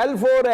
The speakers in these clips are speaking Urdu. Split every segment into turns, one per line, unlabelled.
L4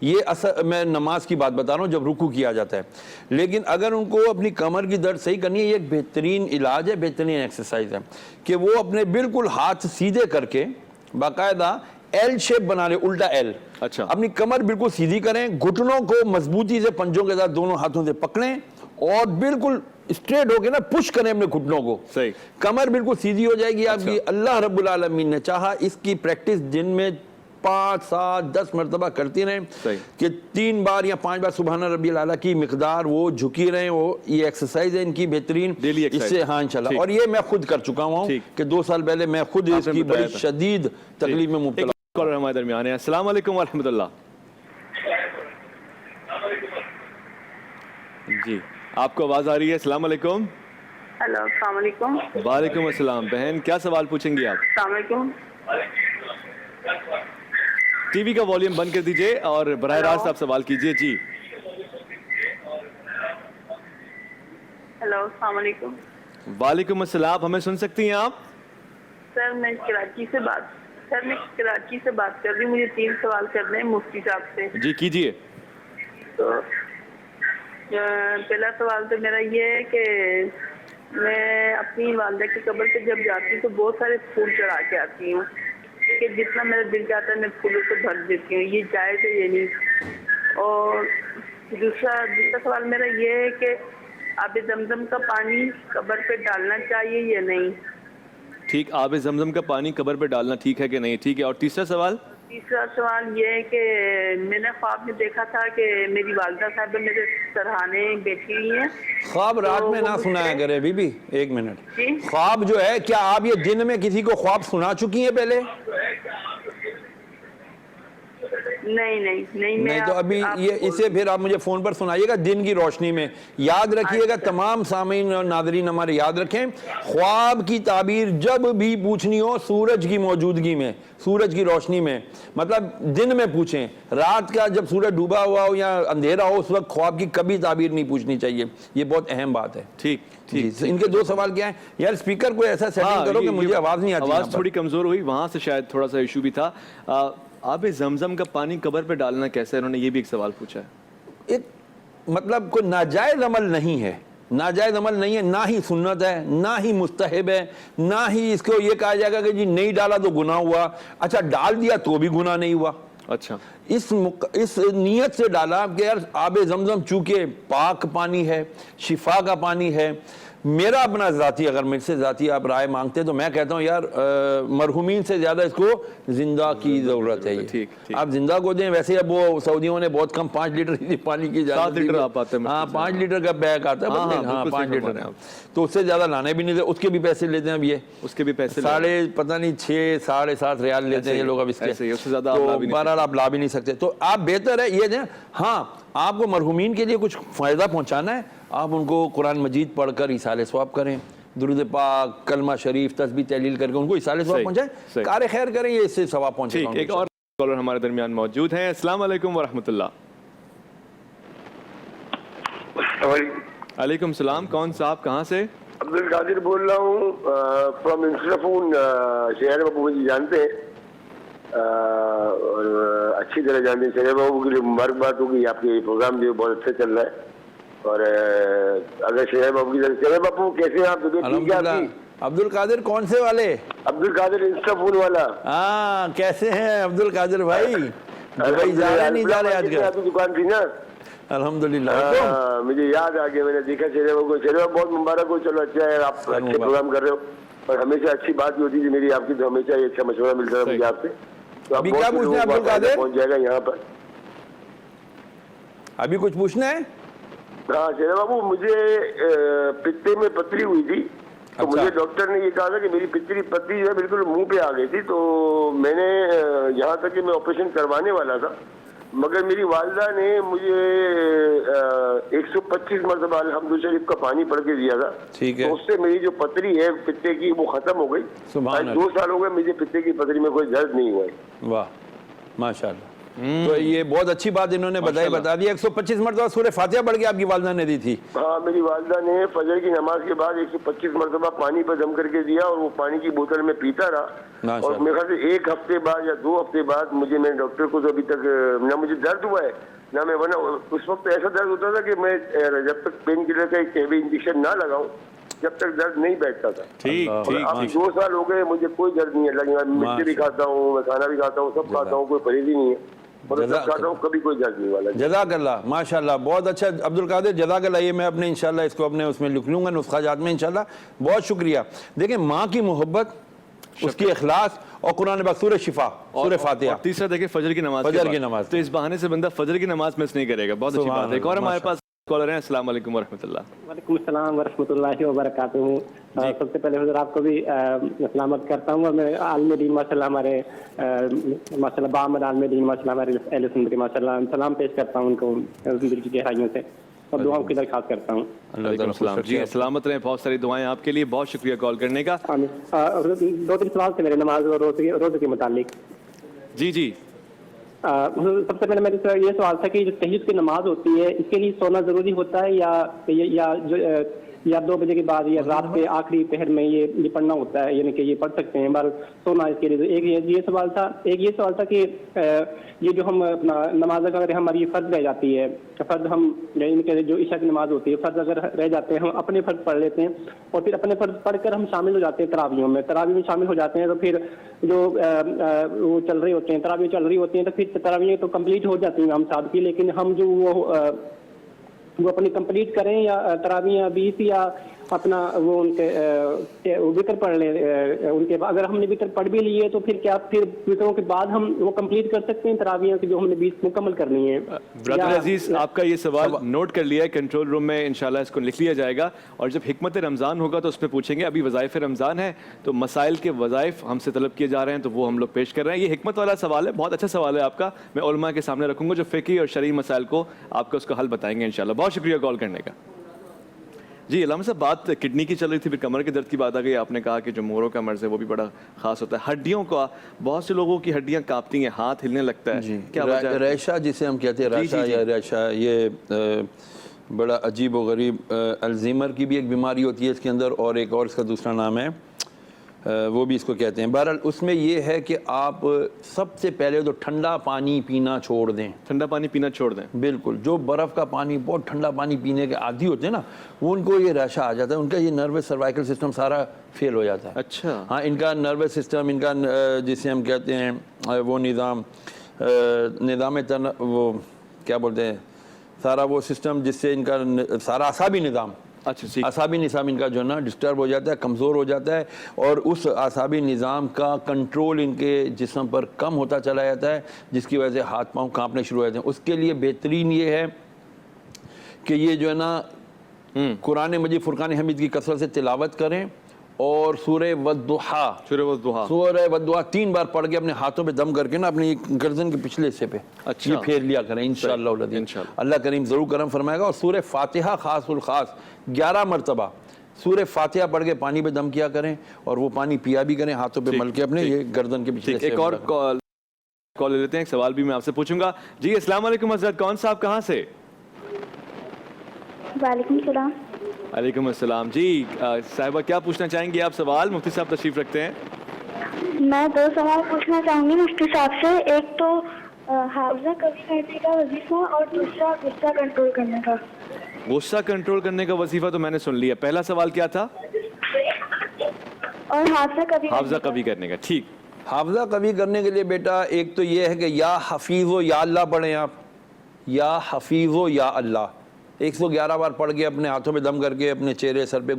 یہ میں نماز کی بات بتا رہا ہوں جب رکوع کیا جاتا ہے. لیکن اگر ان کو اپنی کمر کی درد صحیح کرنی ہے، یہ ایک بہترین علاج ہے، بہترین ایکسرسائز ہے کہ وہ اپنے بالکل ہاتھ سیدھے کر کے باقاعدہ ایل شیپ بنا لیں، الٹا ایل.
اچھا.
اپنی کمر بالکل سیدھی کریں، گھٹنوں کو مضبوطی سے پنجوں کے ساتھ دونوں ہاتھوں سے پکڑیں اور بالکل اسٹریٹ ہو کے نا پش کریں اپنے گھٹنوں کو.
صحیح.
کمر بالکل سیدھی ہو جائے گی آپ کی. اللہ رب العالمین نے چاہا اس کی پریکٹس دن میں 5 7 10 مرتبہ کرتی رہیں کہ 3 بار یا 5 بار سبحان ربی الاعلیٰ کی مقدار وہ جھکی رہیں. وہ یہ ایکسرسائز ہے ان کی بہترین اس سے. ہاں انشاءاللہ. اور یہ میں خود کر چکا ہوں کہ 2 سال پہلے میں خود اس کی بڑی شدید تکلیف میں مبتلا.
کالر ہمارے درمیان ہے. السلام علیکم ورحمۃ اللہ. جی آپ کو آواز آ رہی ہے؟ السلام علیکم.
ہیلو السلام علیکم.
وعلیکم السلام. بہن کیا سوال پوچھیں گی آپ؟
السلام علیکم.
ٹی وی کا والیوم بند کر دیجئے اور براہ راست آپ سوال کیجئے. جی
ہیلو السلام علیکم.
وعلیکم السلام. ہمیں سن سکتی ہیں آپ؟
سر میں کراچی سے بات کر رہی ہوں. مجھے 3 سوال کرنے ہیں مفتی صاحب سے.
جی کیجئے.
تو پہلا سوال تو میرا یہ ہے کہ میں اپنی والدہ کی قبر پہ جب جاتی ہوں تو بہت سارے پھول چڑھا کے آتی ہوں کہ جتنا میرا دل چاہتا ہے میں پھولوں کو بھر دیتی ہوں. یہ جائز ہے یہ نہیں؟ اور دوسرا سوال میرا یہ ہے کہ آب زمزم کا پانی قبر پہ ڈالنا چاہیے یا نہیں؟
ٹھیک. آب زمزم کا پانی قبر پہ ڈالنا ٹھیک ہے کہ نہیں؟ ٹھیک ہے. اور تیسرا سوال
یہ ہے کہ میں نے خواب میں دیکھا تھا کہ میری والدہ صاحب میرے سرہانے بیٹھی ہوئی ہیں.
خواب رات میں نہ سنایا کرے بی بی. ایک منٹ.
جی
خواب جو ہے کیا آپ یہ دن میں کسی کو خواب سنا چکی ہیں پہلے؟ نہیں تو ابھی یہ اسے پھر آپ مجھے فون پر سنائیے گا دن کی روشنی میں. یاد رکھیے گا تمام سامعین اور ناظرین ہمارے یاد رکھیں، خواب کی تعبیر جب بھی پوچھنی ہو سورج کی موجودگی میں، سورج کی روشنی میں، مطلب دن میں پوچھیں. رات کا جب سورج ڈوبا ہوا ہو یا اندھیرا ہو اس وقت خواب کی کبھی تعبیر نہیں پوچھنی چاہیے. یہ بہت اہم بات ہے.
ٹھیک.
ان کے 2 سوال کیا ہیں؟ یار اسپیکر کو ایسا سیٹنگ کرو کہ مجھے آواز نہیں آتی.
آواز تھوڑی کمزور ہوئی وہاں سے، شاید تھوڑا سا ایشو بھی تھا. آب زمزم کا پانی قبر پہ ڈالنا کیسے ہے؟ انہوں نے یہ بھی ایک سوال پوچھا ہے.
ایک مطلب کوئی ناجائز عمل نہیں ہے، ناجائز عمل نہیں ہے، نہ ہی سنت ہے، نہ ہی مستحب ہے، نہ ہی اس کو یہ کہا جائے گا کہ جی نہیں ڈالا تو گناہ ہوا. اچھا ڈال دیا تو بھی گناہ نہیں ہوا.
اچھا.
اس نیت سے ڈالا کہ یار آب زمزم چونکہ پاک پانی ہے، شفا کا پانی ہے. میرا اپنا ذاتی، اگر مجھ سے ذاتی آپ رائے مانگتے تو میں کہتا ہوں یار مرحومین سے زیادہ اس کو زندہ کی ضرورت ہے. آپ زندہ کو دیں. ویسے اب وہ سعودیوں نے بہت کم 5 لیٹر پانی کی اجازت
7 لیٹر آپ آتے ہیں.
ہاں 5 لیٹر کا بیگ آتا ہے. ہاں 5 لیٹر تو اس سے زیادہ لانے بھی نہیں دے. اس کے بھی پیسے لیتے ہیں اب یہ.
اس کے بھی پیسے
پتہ نہیں 6 7.5 ریال لیتے ہیں یہ لوگ اب اس کے. تو بہرحال آپ لا بھی نہیں سکتے. تو آپ بہتر ہے یہ دیں. ہاں آپ کو مرحومین کے لیے کچھ فائدہ پہنچانا ہے، آپ ان کو قرآن مجید پڑھ کر ایصال ثواب کریں، درود پاک، کلمہ شریف، تسبیح تحلیل کر کے ان کو ایصال ثواب پہنچائیں، کار خیر کریں، یہ اس سے ثواب پہنچے گا.
ایک اور کالر ہمارے درمیان موجود ہیں. السلام علیکم ورحمۃ اللہ. علیکم السلام. کون صاحب کہاں سے؟
عبد القادر بول رہا ہوں فرام انسٹرفون. شہر بابو جی جانتے ہیں اور اچھی طرح جانتے ہیں. شہر بابو کے لیے مبارکباد ہوگی. آپ کے پروگرام جو بہت اچھا چل رہا ہے. اور اگر شہر بابو کی طرف، شہر بابو کیسے ہیں آپ؟
عبد القادر کون سے والے؟
عبد القادر انسٹرفون والا.
ہاں کیسے ہیں عبد القادر بھائی؟ دبئی جا رہے نہیں جا رہے آج کل؟
آپ کی دکان تھی نا.
الحمدللہ.
مجھے یاد آ گیا، میں نے دیکھا شہر بابو کو. شہر بابو بہت مبارک ہو. چلو اچھا ہے، آپ اچھے پروگرام کر رہے ہو اور ہمیشہ اچھی بات ہوتی تھی میری آپ کی. تو ہمیشہ یہ اچھا مشورہ ملتا ہے مجھے آپ سے. تو
ابھی کیا پوچھنا ہے عبد القادر؟
پہنچ جائے گا یہاں پر.
ابھی کچھ پوچھنا ہے؟
ہاں شہر بابو، مجھے پتے میں پتری ہوئی تھی. تو مجھے ڈاکٹر نے یہ کہا تھا کہ میری پتری جو ہے بالکل منہ پہ آ گئی تھی. تو میں نے یہاں تک کہ میں آپریشن کروانے والا تھا، مگر میری والدہ نے مجھے 125 مرتبہ الحمد شریف کا پانی پڑھ کے دیا تھا. تو اس سے میری جو پتری ہے پتے کی وہ ختم ہو گئی. 2 سال ہو گئے مجھے پتے کی پتری میں کوئی درد نہیں ہوا ہے.
واہ ماشاء اللہ. تو یہ بہت اچھی بات انہوں نے بتا دی. 125 مرتبہ سورہ فاتحہ پڑھ کے آپ کی والدہ نے دی تھی؟
ہاں میری والدہ نے فجر کی نماز کے بعد 125 مرتبہ پانی پہ دم کر کے دیا اور وہ پانی کی بوتل میں پیتا رہا. اور میرے خیال سے 1 ہفتے بعد یا 2 ہفتے بعد مجھے میں ڈاکٹر کو تو ابھی تک نہ مجھے درد ہوا ہے نہ میں ورنہ اس وقت ایسا درد ہوتا تھا کہ میں جب تک پین کلر کا ایک ہیوی انجیکشن نہ لگاؤں جب تک درد نہیں بیٹھتا تھا. اب 2 سال ہو گئے مجھے کوئی درد نہیں ہے. میں مٹی بھی کھاتا ہوں, میں کھانا بھی کھاتا ہوں, سب کھاتا ہوں, کوئی پرہیزی نہیں ہے. کبھی کوئی درد نہیں والا.
جزاک اللہ, ماشاء اللہ, بہت اچھا عبد القادر, جزاک اللہ. یہ میں اپنے انشاءاللہ اس کو اپنے اس میں لکھ لوں گا نسخہ جات میں انشاءاللہ. بہت شکریہ. دیکھیں ماں کی محبت, اس کی اخلاص, اور قرآن پاک سورہ شفا, سورہ فاتحہ,
اور تیسرا دیکھیں فجر کی نماز. تو اس بہانے سے بندہ فجر کی نماز مس نہیں کرے گا. بہت اچھی بات ہے. ایک اور ہمارے پاس کالر ہیں. السلام علیکم ورحمۃ اللہ.
وعلیکم السلام ورحمۃ اللہ وبرکاتہ. سب سے پہلے حضور آپ کو بھی سلامت کرتا ہوں, اور میں عالم دین ماشاء اللہ ہمارے ماشاء اللہ باحمد عالم دین ماشاء اللہ ہمارے اہل سنت کے ماشاء اللہ سلام پیش کرتا ہوں ان کو دل کی گہرائیوں سے, اور دعاؤں کی درخواست کرتا ہوں.
وعلیکم السلام. جی سلامت رہیں. بہت ساری دعائیں آپ کے لیے. بہت شکریہ کال کرنے کا.
2-3 سوال تھے میرے نماز اور روزے کے متعلق.
جی
سب سے پہلے میرے یہ سوال تھا کہ جو تہجد کی نماز ہوتی ہے اس کے لیے سونا ضروری ہوتا ہے یا 2 بجے کے بعد یا رات کے آخری پہر میں یہ پڑھنا ہوتا ہے, یعنی کہ یہ پڑھ سکتے ہیں بار سونا اس کے لیے؟ ایک یہ سوال تھا کہ یہ جو ہم اپنا نماز اگر ہماری فرض رہ جاتی ہے, فرض ہم یعنی کہ جو عشاء کی نماز ہوتی ہے فرض اگر رہ جاتے ہیں, ہم اپنے فرض پڑھ لیتے ہیں اور پھر اپنے فرض پڑھ کر ہم شامل ہو جاتے ہیں تراویحوں میں شامل ہو جاتے ہیں, تو پھر جو وہ چل رہے ہوتے ہیں تراویح چل رہی ہوتی ہیں, تو پھر تراویح تو کمپلیٹ ہو جاتی ہیں ہم ساتھ کی, لیکن ہم جو وہ اپنی کمپلیٹ کریں یا تراویح 20 یا اپنا وہ ان کے وطر پڑھ لیں ان کے, اگر ہم نے وطر پڑھ بھی لیے تو پھر کیا پھر وطروں کے بعد ہم وہ کمپلیٹ کر سکتے ہیں تراویح کی جو ہم نے 20 مکمل کرنی ہے؟
برادر عزیز آپ کا یہ سوال نوٹ کر لیا ہے, کنٹرول روم میں انشاءاللہ اس کو لکھ لیا جائے گا, اور جب حکمت رمضان ہوگا تو اس میں پوچھیں گے. ابھی وظائف رمضان ہے تو مسائل کے وظائف ہم سے طلب کیے جا رہے ہیں تو وہ ہم لوگ پیش کر رہے ہیں. یہ حکمت والا سوال ہے, بہت اچھا سوال ہے آپ کا. میں علماء کے سامنے رکھوں گا جو فقہی اور شرعی مسائل کو آپ کو اس کا حل بتائیں گے انشاءاللہ. بہت شکریہ کال کرنے کا. جی علامہ صاحب, بات کڈنی کی چل رہی تھی, پھر کمر کے درد کی بات آ گئی. آپ نے کہا کہ جو موروں کا مرض ہے وہ بھی بڑا خاص ہوتا ہے. ہڈیوں کا, بہت سے لوگوں کی ہڈیاں کانپتی ہیں, ہاتھ ہلنے لگتا ہے, کیا وجہ ہے؟
ریشہ جسے ہم کہتے ہیں, ریشہ یا ریشہ, یہ بڑا عجیب و غریب الزیمر کی بھی ایک بیماری ہوتی ہے اس کے اندر, اور ایک اور اس کا دوسرا نام ہے وہ بھی اس کو کہتے ہیں. بہرحال اس میں یہ ہے کہ آپ سب سے پہلے تو ٹھنڈا پانی پینا چھوڑ دیں.
ٹھنڈا پانی پینا چھوڑ دیں,
بالکل. جو برف کا پانی, بہت ٹھنڈا پانی پینے کے عادی ہوتے ہیں نا, وہ ان کو یہ ریشہ آ جاتا ہے, ان کا یہ نروس سروائکل سسٹم سارا فیل ہو جاتا ہے.
اچھا.
ہاں, ان کا نروس سسٹم, ان کا جسے ہم کہتے ہیں وہ نظام وہ کیا بولتے ہیں, سارا وہ سسٹم جس سے ان کا سارا اعصابی نظام, اعصابی نظام ان کا جو ہے نا ڈسٹرب ہو جاتا ہے, کمزور ہو جاتا ہے, اور اس اعصابی نظام کا کنٹرول ان کے جسم پر کم ہوتا چلا جاتا ہے, جس کی وجہ سے ہاتھ پاؤں کانپنے شروع ہو جاتے ہیں. اس کے لیے بہترین یہ ہے کہ یہ جو ہے نا قرآن مجید فرقان حمید کی کثرت سے تلاوت کریں, اور سورہ والضحیٰ 3 بار پڑھ کے اپنے ہاتھوں پہ دم کر کے نا اپنی گردن کے پچھلے حصے پہ یہ پھیر لیا کریں. انشاءاللہ اللہ کریم ضرور کرم فرمائے گا. اور سورہ فاتحہ خاص الخاص 11 مرتبہ سورہ فاتحہ پڑھ کے پانی پہ دم کیا کریں, اور وہ پانی پیا بھی کریں ہاتھوں پہ مل کے اپنے یہ گردن کے پچھلے حصے.
ایک اور کال لے لیتے ہیں, ایک سوال بھی میں آپ سے پوچھوں گا. جی السلام علیکم حضرت, کون صاحب کہاں سے؟
وعلیکم السلام.
وعلیکم السلام. جی صاحبہ کیا پوچھنا چاہیں گی آپ سوال؟ مفتی صاحب تشریف رکھتے ہیں.
میں 2 سوال پوچھنا چاہوں گی مفتی صاحب سے. ایک تو حافظہ کبھی کرنے کا وظیفہ, اور دوسرا غصہ کنٹرول کرنے کا.
غصہ کنٹرول کرنے کا وظیفہ تو میں نے سن لیا. پہلا سوال کیا تھا؟
اور حافظہ
کبھی کرنے کا. ٹھیک.
حافظہ کبھی کرنے کے لیے بیٹا ایک تو یہ ہے کہ یا حفیظ و یا اللہ پڑھیں آپ, یا حفیظ و یا اللہ 111 بار پڑھ کے اپنے ہاتھوں پہ دم کر کے اپنے چہرے سر پہ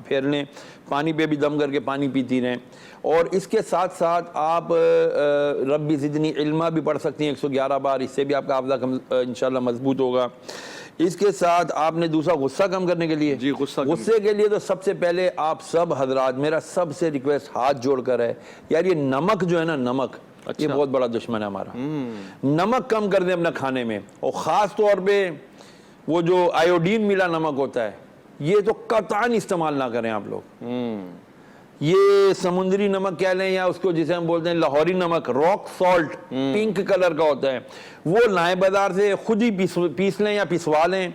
پھیر لیں, پانی پہ بھی دم کر کے پانی پیتی رہیں. اور اس کے ساتھ ساتھ آپ ربی زدنی علما بھی پڑھ سکتی ہیں 111 بار, اس سے بھی آپ کا حافظہ انشاءاللہ مضبوط ہوگا. اس کے ساتھ آپ نے دوسرا غصہ کم کرنے کے لیے,
جی
غصے کے لیے تو سب سے پہلے آپ سب حضرات, میرا سب سے ریکویسٹ ہاتھ جوڑ کر ہے یار, یہ نمک جو ہے نا, نمک یہ بہت بڑا دشمن ہے ہمارا. نمک کم کر دیں اپنے کھانے میں, اور خاص طور پہ وہ جو آیوڈین ملا نمک ہوتا ہے یہ تو قطعاً استعمال نہ کریں آپ لوگ. یہ سمندری نمک کہہ لیں یا اس کو جسے ہم بولتے ہیں لاہوری نمک، راک سالٹ، پنک کلر کا ہوتا ہے، وہ لائیں بازار سے، خود ہی پیس لیں یا پسوا لیں.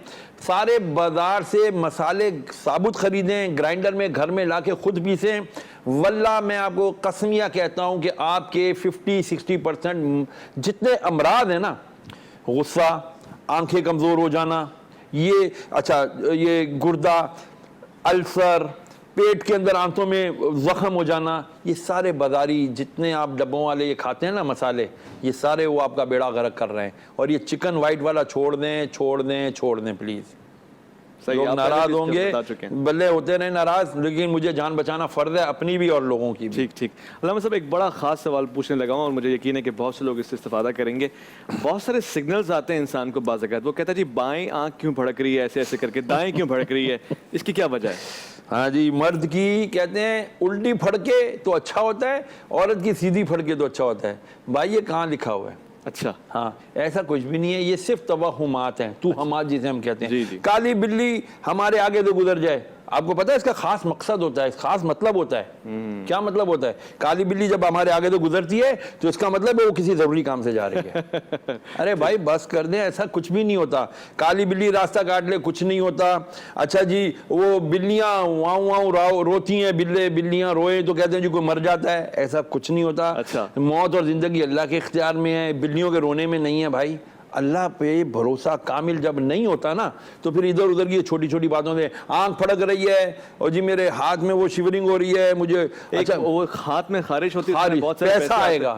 سارے بازار سے مسالے ثابت خریدیں، گرائنڈر میں گھر میں لا کے خود پیسیں. واللہ میں آپ کو قسمیہ کہتا ہوں کہ آپ کے 50-60% جتنے امراض ہیں نا، غصہ، آنکھیں کمزور ہو جانا، یہ گردہ، السر، پیٹ کے اندر آنتوں میں زخم ہو جانا، یہ سارے بازاری جتنے آپ ڈبوں والے یہ کھاتے ہیں نا مسالے، یہ سارے وہ آپ کا بیڑا غرق کر رہے ہیں. اور یہ چکن وائٹ والا چھوڑ دیں پلیز. لوگ ناراض ہوں گے، بلے ہوتے رہے ناراض، لیکن مجھے جان بچانا فرض ہے، اپنی بھی اور لوگوں کی بھی.
ٹھیک. علامہ صاحب ایک بڑا خاص سوال پوچھنے لگا ہوں اور مجھے یقین ہے کہ بہت سے لوگ اس سے استفادہ کریں گے. بہت سارے سگنلز آتے ہیں انسان کو بعض اوقات، وہ کہتا ہے جی بائیں آنکھ کیوں بھڑک رہی ہے ایسے ایسے کر کے، دائیں کیوں بھڑک رہی ہے، اس کی کیا وجہ ہے؟
ہاں جی، مرد کی کہتے ہیں الٹی پھڑکے تو اچھا ہوتا ہے، عورت کی سیدھی پھڑکے تو اچھا ہوتا ہے. بھائی یہ کہاں لکھا ہوا ہے؟
اچھا
ہاں، ایسا کچھ بھی نہیں ہے، یہ صرف توہمات ہیں، توہمات جسے ہم کہتے ہیں. کالی بلی ہمارے آگے تو گزر جائے، آپ کو پتہ ہے اس کا خاص مقصد ہوتا ہے، خاص مطلب ہوتا ہے. کیا مطلب ہوتا ہے؟ کالی بلی جب ہمارے آگے تو گزرتی ہے تو اس کا مطلب ہے وہ کسی ضروری کام سے جا رہی ہے. ارے بھائی بس کر دیں، ایسا کچھ بھی نہیں ہوتا. کالی بلی راستہ کاٹ لے کچھ نہیں ہوتا. اچھا جی، وہ بلیاں واؤں واؤں روتی ہیں، بلیاں روئیں تو کہتے ہیں جی کوئی مر جاتا ہے، ایسا کچھ نہیں ہوتا. موت اور زندگی اللہ کے اختیار میں ہے، بلیوں کے رونے میں نہیں ہے. بھائی اللہ پہ بھروسہ کامل جب نہیں ہوتا نا تو پھر ادھر ادھر کی چھوٹی چھوٹی باتوں سے آنکھ پھڑک رہی ہے اور جی میرے ہاتھ میں وہ شیورنگ ہو رہی ہے، مجھے اچھا وہ
ہاتھ میں خارش ہوتی ہے، بہت
سارے پیسہ آئے گا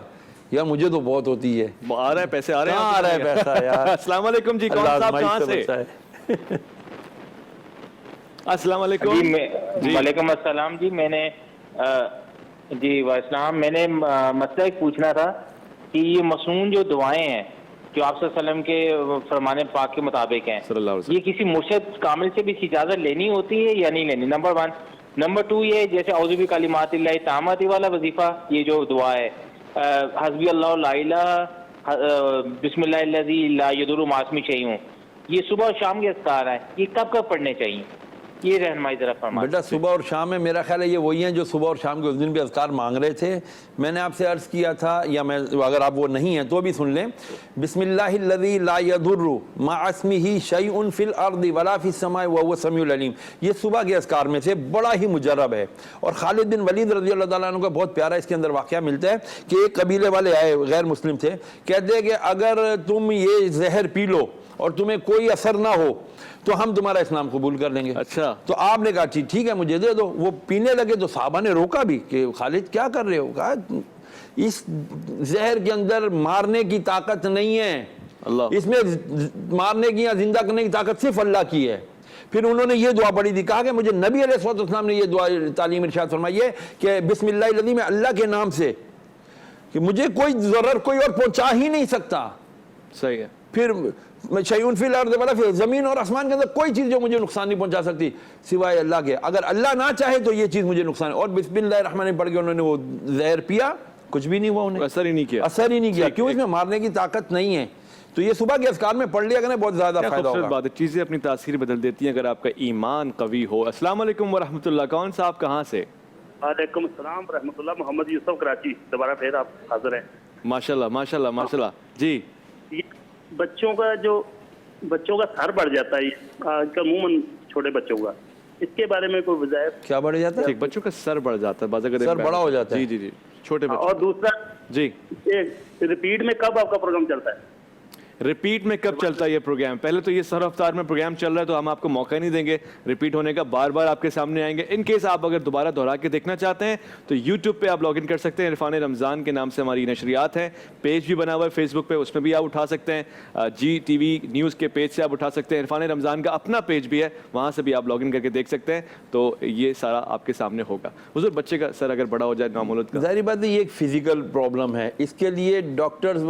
یار، مجھے تو بہت ہوتی ہے.
آ رہا ہے پیسے، آ رہے ہیں،
آ رہا ہے پیسہ یار.
السلام علیکم جی، کون صاحب کہاں سے؟ السلام علیکم.
جی وعلیکم السلام. جی میں نے جی واسلام، میں نے مسئلہ ایک پوچھنا تھا کہ یہ مصنون جو دعائیں ہیں جو آپ صلی اللہ علیہ وسلم کے فرمان پاک کے مطابق ہیں، یہ کسی مرشد کامل سے بھی اجازت لینی ہوتی ہے یا نہیں لینی؟ نمبر 1. نمبر 2 یہ جیسے اعوذ بکلمات اللہ التامات والا وظیفہ، یہ جو دعا ہے حسبی اللہ لا الہ بسم اللہ الذی لا یضر مع اسمہ شیء، یہ صبح اور شام کے اذکار ہیں، یہ کب کب پڑھنے چاہیے؟ یہ رہنمائی ذرا فرمائیں.
بیٹا صبح اور شام میں میرا خیال ہے یہ وہی ہیں جو صبح اور شام کے اس دن بھی اذکار مانگ رہے تھے. میں نے آپ سے عرض کیا تھا، یا میں اگر آپ وہ نہیں ہیں تو بھی سن لیں، بسم اللہ الذی لا یضر مع اسمہ شیء فی الارض ولا فی السماء وهو السمیع العلیم. یہ صبح کے اذکار میں سے بڑا ہی مجرب ہے. اور خالد بن ولید رضی اللہ تعالیٰ عنہ کا بہت پیارا اس کے اندر واقعہ ملتا ہے کہ ایک قبیلے والے آئے، غیر مسلم تھے، کہتے ہیں کہ اگر تم یہ زہر پی لو اور تمہیں کوئی اثر نہ ہو تو ہم تمہارا اسلام قبول کر لیں گے.
اچھا.
تو آپ نے کہا ٹھیک ہے مجھے دے دو. وہ پینے لگے تو صحابہ نے روکا بھی کہ خالد کیا کر رہے ہو؟ کہا اس زہر کے اندر مارنے کی طاقت نہیں ہے، اس میں مارنے کی یا زندہ کرنے کی طاقت صرف اللہ کی ہے. پھر انہوں نے یہ دعا پڑھی تھی، کہا کہ مجھے نبی علیہ الصلوۃ والسلام نے یہ دعا تعلیم ارشاد فرمائی ہے کہ بسم اللہ الذی، میں اللہ کے نام سے، کہ مجھے کوئی ضرر کوئی اور پہنچا ہی نہیں سکتا.
صحیح ہے.
پھر شیء فی الارض ولا فی، زمین اور آسمان کے اندر کوئی چیز جو مجھے نقصان نہیں پہنچا سکتی سوائے اللہ کے. اگر اللہ نہ چاہے تو یہ چیز مجھے نقصان ہے. اور بسم اللہ الرحمن الرحیم پڑھ کے انہوں نے وہ زہر پیا، کچھ بھی نہیں ہوا، انہیں
اثر ہی نہیں کیا.
اثر ہی نہیں کیا. کیوں؟ اس میں مارنے کی طاقت نہیں ہے. تو یہ صبح کے اذکار میں پڑھ لیا کریں، بہت زیادہ فائدہ ہوگا.
بات ہے، چیزیں اپنی تاثیر بدل دیتی ہیں اگر آپ کا ایمان قوی ہو. السلام علیکم ورحمۃ اللہ. کون صاحب کہاں سے؟
وعلیکم السلام ورحمۃ اللہ. محمد یوسف کراچی. دوبارہ پھر آپ حاضر ہیں.
ماشاءاللہ ماشاءاللہ ماشاءاللہ. جی
بچوں کا سر بڑھ جاتا ہے آج کل، عموماً چھوٹے بچوں کا، اس کے بارے میں کوئی وظائف؟
کیا بڑھ جاتا ہے؟
بچوں کا سر بڑھ جاتا ہے، بعض اگر
سر بڑا ہو جاتا ہے.
جی جی جی، چھوٹے بچوں.
اور دوسرا
جی،
ریپیٹ میں کب آپ کا پروگرام چلتا ہے؟
ریپیٹ میں کب چلتا ہے یہ پروگرام؟ پہلے تو یہ سر افطار میں پروگرام چل رہا ہے تو ہم آپ کو موقع نہیں دیں گے ریپیٹ ہونے کا، بار بار آپ کے سامنے آئیں گے. ان کیس آپ اگر دوبارہ دہرا کے دیکھنا چاہتے ہیں تو یوٹیوب پہ آپ لاگ ان کر سکتے ہیں. عرفان رمضان کے نام سے ہماری نشریات ہیں، پیج بھی بنا ہوا ہے فیس بک پہ، اس میں بھی آپ اٹھا سکتے ہیں. جی ٹی وی نیوز کے پیج سے آپ اٹھا سکتے ہیں. عرفان رمضان کا اپنا پیج بھی ہے، وہاں سے بھی آپ لاگ ان کر کے دیکھ سکتے ہیں. تو یہ سارا آپ کے سامنے ہوگا. حضور بچے کا سر اگر بڑا ہو جائے نامولود کا،
ظاہری بات ہے یہ ایک فزیکل پرابلم ہے. اس کے لیے ڈاکٹرز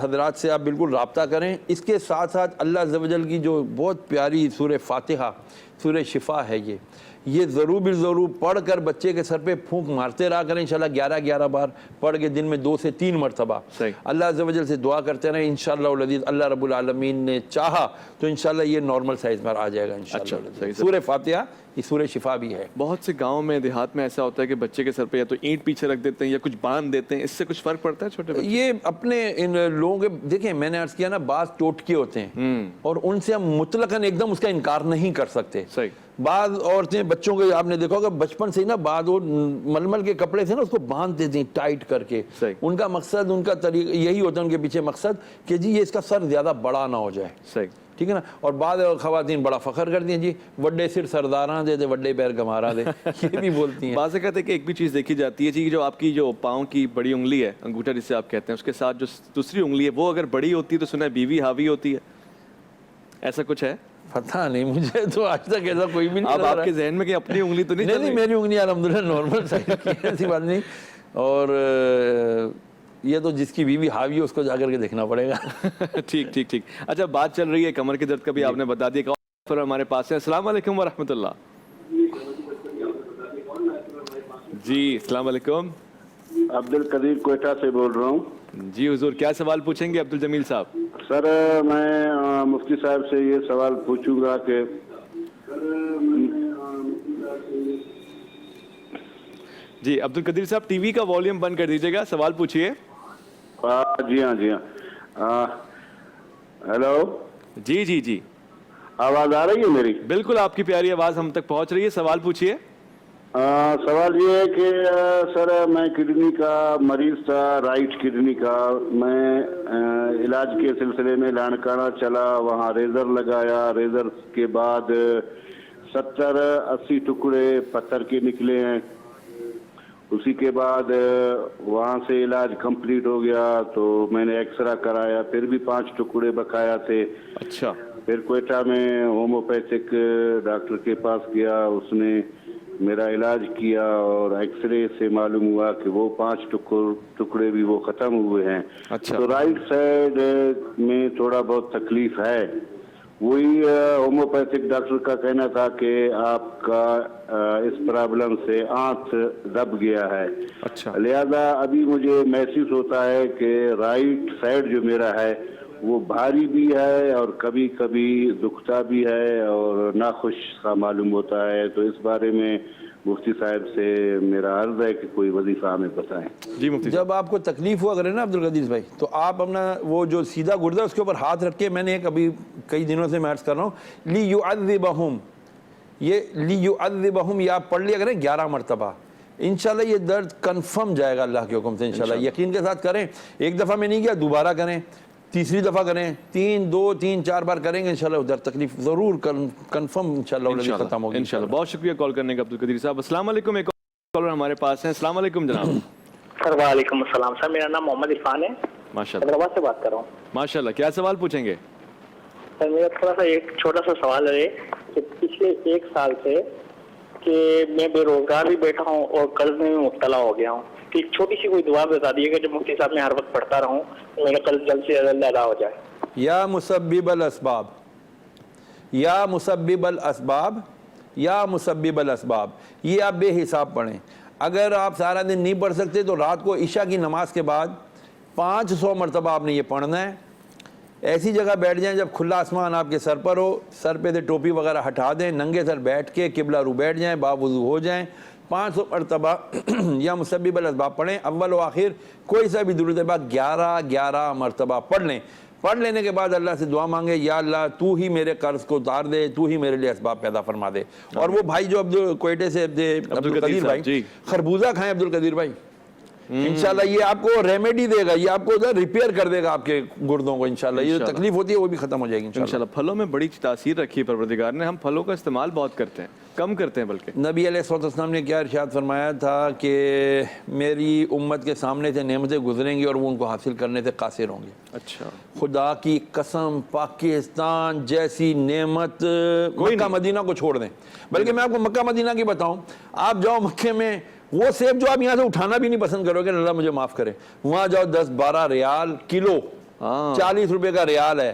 حضرات سے آپ بالکل رابطہ کریں. اس کے ساتھ ساتھ اللہ عز و جل کی جو بہت پیاری سورہ فاتحہ، سورہ شفا ہے، یہ ضرور بالضرور پڑھ کر بچے کے سر پہ پھونک مارتے رہا کریں انشاءاللہ 11 بار پڑھ کے دن میں 2 سے 3 مرتبہ. اللہ عز و جل سے دعا کرتے رہیں انشاءاللہ العزیز. اللہ رب العالمین نے چاہا تو انشاءاللہ یہ نارمل سائز میں آ جائے گا انشاءاللہ. سورہ فاتحہ یہ سورہ شفا بھی ہے.
بہت سے گاؤں میں دیہات میں ایسا ہوتا ہے کہ بچے کے سر پہ یا تو اینٹ پیچھے رکھ دیتے ہیں یا کچھ باندھ دیتے ہیں, اس سے کچھ فرق پڑتا ہے چھوٹے بچے؟
یہ اپنے ان لوگوں کے دیکھیں میں نے عرض کیا نا بعض ٹوٹکے ہوتے ہیں اور ان سے ہم مطلقاً ایک دم اس کا انکار نہیں کر سکتے.
صحیح.
بعض عورتیں بچوں کے آپ نے دیکھا ہوگا بچپن سے ہی نا بعض وہ ململ کے کپڑے سے نا اس کو باندھ دیتے ہیں ٹائٹ کر کے. ان کا مقصد ان کا طریقہ یہی ہوتا ہے ان کے پیچھے مقصد کہ جی یہ اس کا سر زیادہ بڑا نہ ہو جائے.
صحیح.
ٹھیک ہے نا. اور بعض خواتین بڑا فخر کرتی ہیں جی وڈے سر سرداراں دے وڈے پیر گمارا دے یہ بھی بولتی ہیں.
بعض کہتے ہیں کہ ایک بھی چیز دیکھی جاتی ہے جی جو آپ کی جو پاؤں کی بڑی انگلی ہے انگوٹھا جسے آپ کہتے ہیں اس کے ساتھ جو دوسری انگلی ہے وہ اگر بڑی ہوتی ہے تو سنا ہے بیوی حاوی ہوتی ہے, ایسا کچھ ہے؟
پتہ نہیں مجھے تو آج تک ایسا کوئی بھی نہیں.
اب آپ کے ذہن میں کہ اپنی انگلی تو
نہیں میری انگلی الحمدللہ نارمل سائز کی ہے, ایسی بات نہیں. اور یہ تو جس کی بیوی حاوی ہے اس کو جا کر کے دیکھنا پڑے گا.
ٹھیک ٹھیک ٹھیک. اچھا بات چل رہی ہے کمر کے درد کا بھی آپ نے بتا دیا. پھر ہمارے پاس ہے. السلام علیکم ورحمۃ اللہ. جی السلام علیکم.
عبد القدیر کوئٹہ سے بول رہا ہوں.
جی حضور کیا سوال پوچھیں گے عبد الجمیل صاحب؟
سر میں مفتی صاحب سے یہ سوال پوچھوں گا کہ
جی عبد القدیر صاحب ٹی وی کا والیوم بند کر دیجیے گا, سوال پوچھیے.
جی ہاں. ہیلو.
جی جی جی
آواز آ رہی ہے میری؟
بالکل آپ کی پیاری آواز ہم تک پہنچ رہی ہے, سوال پوچھیے.
سوال یہ ہے کہ سر میں کڈنی کا مریض تھا, رائٹ کڈنی کا. میں علاج کے سلسلے میں لاڑکانہ چلا, وہاں ریزر لگایا. ریزر کے بعد 70-80 ٹکڑے پتھر کے نکلے ہیں. اسی کے بعد وہاں سے علاج کمپلیٹ ہو گیا تو میں نے ایکسرا کرایا, پھر بھی 5 ٹکڑے بقایا تھے.
اچھا.
پھر کوئٹہ میں ہومیوپیتھک ڈاکٹر کے پاس گیا, اس نے میرا علاج کیا اور ایکس رے سے معلوم ہوا کہ وہ 5 ٹکڑے بھی وہ ختم ہوئے ہیں.
اچھا.
تو رائٹ سائڈ میں تھوڑا بہت تکلیف ہے. وہی ہومیوپیتھک ڈاکٹر کا کہنا تھا کہ آپ کا اس پرابلم سے آنت دب گیا ہے.
اچھا.
لہذا ابھی مجھے محسوس ہوتا ہے کہ رائٹ سائڈ جو میرا ہے وہ بھاری بھی ہے اور کبھی کبھی دکھتا بھی ہے اور ناخوش سا معلوم ہوتا ہے. تو اس بارے میں مفتی صاحب سے میرا عرض ہے کہ کوئی وظیفہ ہمیں بتائیں.
جی مفتی.
جب آپ کو تکلیف ہوا کرے نا عبد القدیر بھائی تو آپ اپنا وہ جو سیدھا گردہ اس کے اوپر ہاتھ رکھ کے, میں نے ایک ابھی کئی دنوں سے میں عرض کر رہا ہوں لیعذبہم, یہ لیعذبہم یہ آپ پڑھ لیا کریں 11 مرتبہ. انشاءاللہ یہ درد کنفرم جائے گا اللہ کے حکم سے انشاءاللہ. یقین کے ساتھ کریں, ایک دفعہ میں نہیں کیا دوبارہ کریں, تیسری دفعہ کریں, 2-3-4 بار کریں گے انشاءاللہ ادھر تکلیف ضرور کنفرم انشاءاللہ ختم ہوگی
انشاءاللہ. بہت شکریہ کال کرنے کا عبد القدیر صاحب. السلام علیکم. ایک کالر ہمارے پاس ہیں. السلام علیکم جناب.
سر وعلیکم السلام. سر میرا نام محمد عرفان ہے,
ماشاءاللہ.
حیدرآباد سے بات کر رہا ہوں.
ماشاءاللہ. کیا سوال پوچھیں گے؟
سر میرا تھوڑا سا ایک چھوٹا سا سوال ہے کہ پچھلے 1 سال سے کہ میں بے روزگار بھی بیٹھا ہوں اور قرض میں بھی مبتلا ہو گیا ہوں. ایک چھوٹی سی کوئی دعا بتا دیے گا جو مفتی صاحب میں ہر وقت پڑھتا رہا ہوں میرا قرض جلد سے جلد ادا ہو جائے.
یا مسبب الاسباب, یا مسبب الاسباب, یا مسبب الاسباب, یہ آپ بے حساب پڑھیں. اگر آپ سارا دن نہیں پڑھ سکتے تو رات کو عشاء کی نماز کے بعد 500 مرتبہ آپ نے یہ پڑھنا ہے. ایسی جگہ بیٹھ جائیں جب کھلا آسمان آپ کے سر پر ہو, سر پہ سے ٹوپی وغیرہ ہٹا دیں, ننگے سر بیٹھ کے قبلہ رو بیٹھ جائیں, باوضو ہو جائیں, 500 مرتبہ یا مسبب الاسباب پڑھیں. اول و آخر کوئی سا بھی درود بعد 11 مرتبہ پڑھ لیں. پڑھ لینے کے بعد اللہ سے دعا مانگے, یا اللہ تو ہی میرے قرض کو اتار دے, تو ہی میرے لیے اسباب پیدا فرما دے. اور وہ بھائی جو کوئٹے سے عبد القدیر بھائی, خربوزہ کھائیں عبد القدیر بھائی, انشاءاللہ یہ آپ کو ریمیڈی دے گا, یہ آپ کو ریپیئر کر دے گا آپ کے گردوں کو انشاءاللہ. یہ جو تکلیف ہوتی ہے وہ بھی ختم ہو جائے گی انشاءاللہ.
پھلوں میں بڑی تاثیر رکھی ہے پروردگار نے. ہم پھلوں کا استعمال بہت کرتے ہیں, کم کرتے ہیں بلکہ.
نبی علیہ الصلوۃ والسلام نے کیا ارشاد فرمایا تھا کہ میری امت کے سامنے سے نعمتیں گزریں گی اور وہ ان کو حاصل کرنے سے قاصر ہوں گے.
اچھا.
خدا کی قسم پاکستان جیسی نعمت مکہ مدینہ کو چھوڑ دیں. بلکہ میں آپ کو مکہ مدینہ کی بتاؤں, آپ جاؤ مکے میں, وہ سیب جو آپ یہاں سے اٹھانا بھی نہیں پسند کرو گے, اللہ مجھے معاف کرے, وہاں جاؤ 10-12 ریال کلو, 40 روپے کا ریال ہے.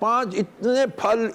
5,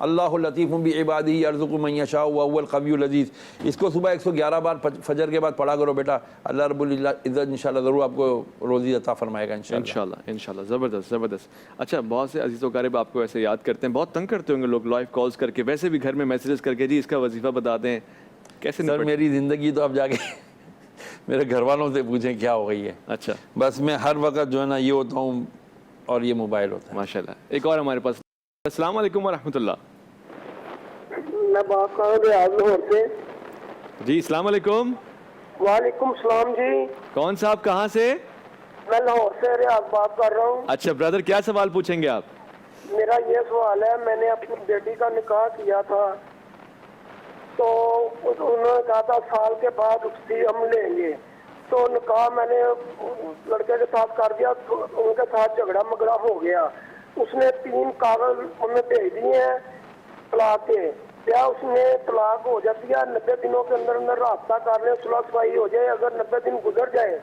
اللہ لطیف بعبادہ یرزق من یشاء وهو القوی العزیز. اس کو صبح 111 بار فجر کے بعد پڑھا کرو بیٹا, اللہ رب العزت انشاءاللہ ضرور آپ کو روزی عطا فرمائے گا
انشاءاللہ. زبردست زبردست. اچھا, بہت سے عزیز و اقارب آپ کو ایسے یاد کرتے ہیں, بہت تنگ کرتے ہوں گے لوگ لائیو کالز کر کے, ویسے بھی گھر میں میسیجز کر کے جی اس کا وظیفہ بتا دیں, کیسے؟
سر میری زندگی تو اب جا کے میرے گھر والوں سے پوچھیں کیا ہو گئی ہے.
اچھا,
بس میں ہر وقت جو ہے نا یہ ہوتا ہوں اور یہ موبائل ہوتا ہے.
ماشاءاللہ. ایک اور ہمارے پاس. السلام علیکم ورحمۃ اللہ.
میں بات کر رہا ہوں لاہور سے.
جی السلام علیکم.
وعلیکم السلام جی.
کون صاحب کہاں سے؟
میں لاہور سے ریاض بات کر رہا ہوں.
اچھا برادر, کیا سوال پوچھیں گے آپ؟
میرا یہ سوال ہے, میں نے اپنی بیٹی کا نکاح کیا تھا تو انہوں نے کہا تھا سال کے بعد اٹھتی ہم لیں گے, تو نکاح میں نے لڑکے کے ساتھ کر دیا, ان کے ساتھ جھگڑا مگڑا ہو گیا. اس نے 3 کاغذ انہیں بھیج دیے ہیں طلاق کے. کیا اس نے طلاق ہو جاتی ہے 90 دنوں کے اندر اندر رابطہ کر لیں, صلح صفائی ہو جائے, اگر 90 دن گزر جائے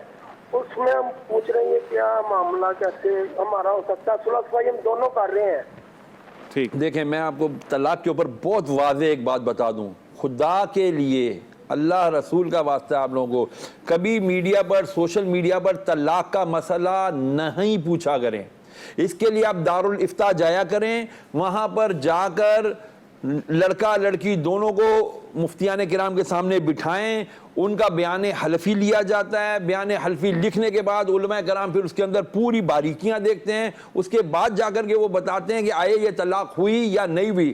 اس میں ہم پوچھ رہے ہیں کیا معاملہ کیسے ہمارا ہو سکتا ہے؟ صلح صفائی ہم دونوں کر رہے ہیں.
ٹھیک, دیکھیں میں آپ کو طلاق کے اوپر بہت واضح ایک بات بتا دوں, خدا کے لیے اللہ رسول کا واسطہ آپ لوگوں کو کبھی میڈیا پر سوشل میڈیا پر طلاق کا مسئلہ نہیں پوچھا کریں. اس کے لیے آپ دارالافتاء جایا کریں, وہاں پر جا کر لڑکا لڑکی دونوں کو مفتیان کرام کے سامنے بٹھائیں, ان کا بیان حلفی لیا جاتا ہے. بیان حلفی لکھنے کے بعد علماء کرام پھر اس کے اندر پوری باریکیاں دیکھتے ہیں, اس کے بعد جا کر کے وہ بتاتے ہیں کہ آئے یہ طلاق ہوئی یا نہیں ہوئی.